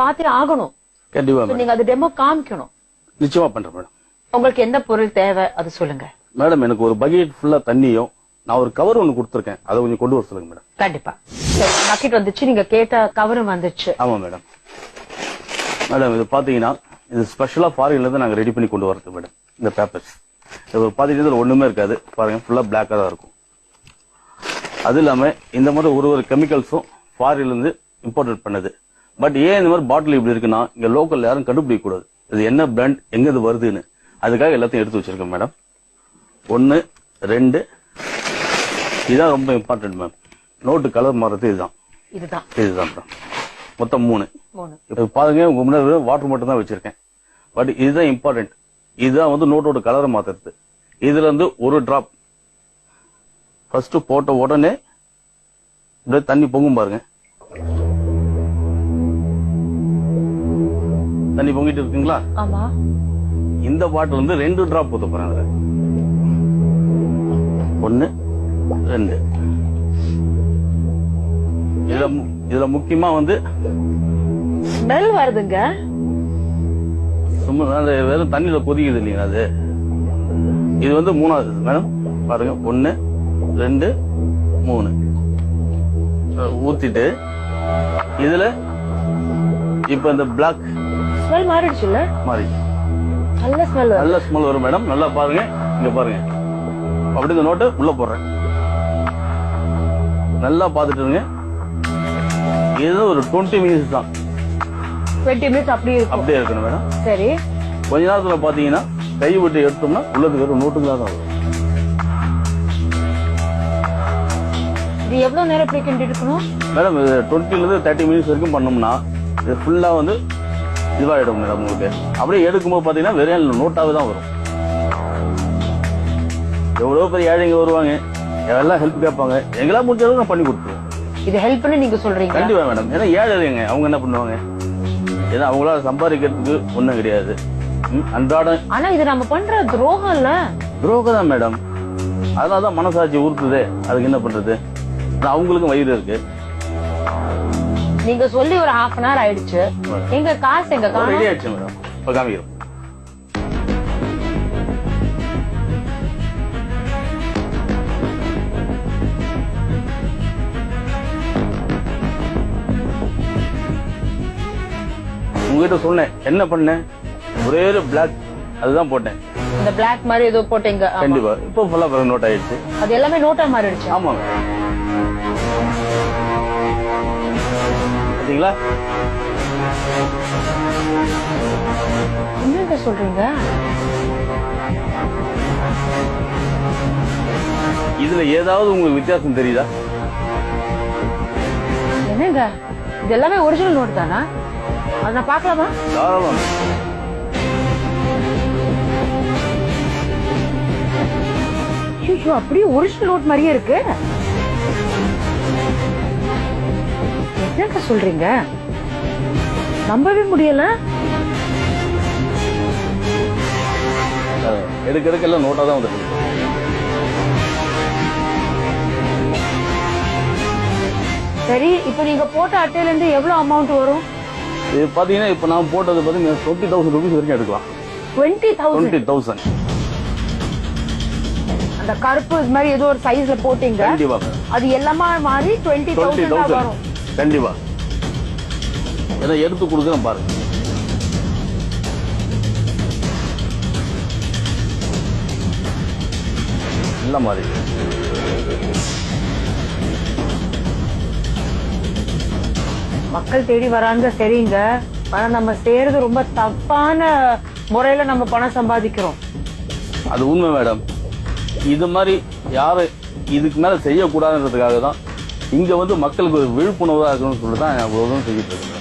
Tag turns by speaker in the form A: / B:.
A: பாத்தே ஆகணும்.
B: கண்டிப்பா
A: நீங்க அது டெமோ காமிக்கணும்.
B: நிச்சயமா பண்றேன் மேடம்.
A: உங்களுக்கு எந்த பொருள் தேவை அது சொல்லுங்க
B: மேடம். எனக்கு ஒரு பக்கெட் ஃபுல்லா தண்ணியும் நான் ஒரு கவர் ஒண்ணு கொடுத்துருக்கேன், அதை கொஞ்சம் கொண்டு வர சொல்லுங்க மேடம்.
A: கண்டிப்பா. பக்கெட் வந்துச்சு, நீங்க கேட்ட கவரும் வந்துச்சு.
B: ஆமா மேடம். மேடம் இது பாத்தீங்கன்னா இது ஸ்பெஷலா ஃபாரின்ல இருந்து நாங்க ரெடி பண்ணி கொண்டு வரது மேடம். இந்த பேப்பர்ஸ் இது பாத்தீங்கன்னா ஒண்ணுமே இருக்காது பாருங்க, ஃபுல்லா பிளாக்கா தான் இருக்கும். அது இல்லாம இந்த மாதிரி ஒரு கெமிக்கல்ஸும் ஃபாரின்ல இருந்து இம்போர்ட் பண்ணது. பட் ஏன் இந்த மாதிரி பாட்டில் இப்படி இருக்குன்னா இங்க லோக்கல்ல யாரும் கண்டுபிடிக்க கூடாது இது என்ன பிராண்ட் எங்க இது வருதுன்னு. அதுக்காக எல்லாத்தையும் எடுத்து வச்சிருக்கேன் மேடம். 1 2 இதுதான் ரொம்ப இம்பார்ட்டன்ட் மேம். நோட்டு கலர் மாறது இதுதான் மேடம். மொத்தம் 3. இப்ப பாருங்க உங்க முன்னாடி வாட்டர் மட்டும் தான் வச்சிருக்கேன். பட் இதுதான் இம்பார்ட்டன்ட். இதுதான் வந்து நோட்டோட கலரை மாத்துறது. இதுல இருந்து ஒரு டிராப் ஃபர்ஸ்ட் போட்ட உடனே இப்படியே தண்ணி பொங்கும் பாருங்க. தண்ணி பொங்கிட்டு இருக்குங்களா?
A: ஆமா.
B: இந்த பாட்டில் வந்து 2 டிராப் ஊத்த போறாங்க. 1 2. இதுல முக்கியமா வந்து
A: ஸ்மெல் வருதுங்க.
B: சும்மா வெறும் தண்ணியில கொதிக்குது இல்லைங்களா அது. இது வந்து 3வது மேடம். பாருங்க 1 2 3 ஊத்திட்டு இதுல இப்ப இந்த பிளாக்
A: ஸ்மெல் மாறிடுச்சுல.
B: மாறி
A: நல்ல
B: ஸ்மெல் வரும் மேடம். நல்லா பாருங்க, இங்க பாருங்க. அப்படி இந்த நோட்டை உள்ள போடுறேன். நல்லா பாத்துட்டு இருங்க. இது ஒரு 20 மினிட்ஸ் தான்.
A: 20 மினிட்ஸ் அப்படியே
B: இருக்கணும் மேடம்.
A: சரி.
B: கொஞ்ச நேரத்துல பாத்தீங்கன்னா கை விட்டு எடுத்தோம்னா உள்ளது வெறும் நோட்டுகளா தான் வரும்.
A: இது எவ்வளவு நேரம் இப்படி கிண்டி இருக்கணும்
B: மேடம்? 20 ல இருந்து 30 மினிட்ஸ் வரைக்கும் பண்ணோம்னா இது ஃபுல்லா வந்து இதுவாயிடும் மேடம். உங்களுக்கு அப்படியே எடுக்கும்போது பாத்தீங்கன்னா வெறும் நோட்டாவே தான் வரும். எவ்வளவு பெரிய ஏழைங்க வருவாங்க, எல்லாம் ஹெல்ப் கேட்பாங்க. எங்களா முடிஞ்ச அளவுக்கு நான் பண்ணி கொடுத்துருவோம்.
A: இது ஹெல்ப்னு நீங்க சொல்றீங்க?
B: கண்டிப்பா மேடம். ஏன்னா ஏழைங்க அவங்க என்ன பண்ணுவாங்க, ஏன்னா அவங்களால சம்பாதிக்கிறதுக்கு ஒண்ணும் கிடையாது அன்றாட.
A: ஆனா இது நம்ம பண்ற துரோகம் இல்ல?
B: துரோகம் தான் மேடம். அதனாலதான் மனசாட்சி உறுத்துதே. அதுக்கு என்ன பண்றது, அவங்களுக்கும் வயிறு இருக்கு.
A: நீங்க சொல்லி ஒரு half an hour ஆயிடுச்சு. எங்க காசு எங்க
B: ரெடி ஆயிடுச்சு மேடம். இப்ப காமிக்கிறோம். உங்ககிட்ட சொன்னேன் என்ன பண்ணேன், ஒரே ஒரு பிளாக் அதுதான் போட்டேன்.
A: இந்த பிளாக் மாதிரி ஏதோ போட்டீங்க.
B: கண்டிப்பா. இப்போ ஃபுல்லா பிறகு நோட் ஆயிடுச்சு.
A: அது எல்லாமே நோட்டா மாறிடுச்சு.
B: ஆமா. பாத்தீங்களா?
A: என்னங்க சொல்றீங்க?
B: இதுல ஏதாவது உங்களுக்கு வித்தியாசம் தெரியுதா?
A: என்னங்க இது எல்லாமே ஒரிஜினல் நோட் தானா? அத நான் பார்க்கலாமா?
B: தாராளமா.
A: ஐயோ, அப்படியே ஒரிஜினல் நோட் மாதிரியே இருக்கு. என்னங்க சொல்றீங்க? நம்பவே முடியல.
B: எடுக்க எல்லாம் நோட்டா தான் வந்துருக்கு.
A: சரி, இப்ப நீங்க போட்ட அட்டையில இருந்து எவ்வளவு அமௌண்ட் வரும்?
B: இது பாத்தீங்கன்னா இப்ப நான் போட்டது பாத்தீங்கன்னா 20,000 rupees வரைக்கும் எடுக்கலாம்.
A: 20,000. அந்த கருப்பு இது மாதிரி ஏதோ ஒரு சைஸ்ல போட்டீங்க.
B: கண்டிப்பா.
A: அது எல்லாமே மாறி 20,000 வரும்.
B: கண்டிப்பா. ஏன்னா எடுத்து கொடுக்குறேன் பாருங்க. இல்ல மாதிரி
A: மக்கள் தேடி வராங்க. சரிங்க, ஆனா நம்ம செய்யறது ரொம்ப தப்பான முறையில நம்ம பணம் சம்பாதிக்கிறோம்.
B: அது உண்மை மேடம். இது மாதிரி யாரும் இதுக்கு மேல செய்யக்கூடாதுன்றதுக்காக தான் இங்க வந்து மக்களுக்கு ஒரு விழிப்புணர்வா இருக்கணும்னு சொல்லிட்டு தான் நான் அவ்வளவு செஞ்சுட்டு இருக்கேன்.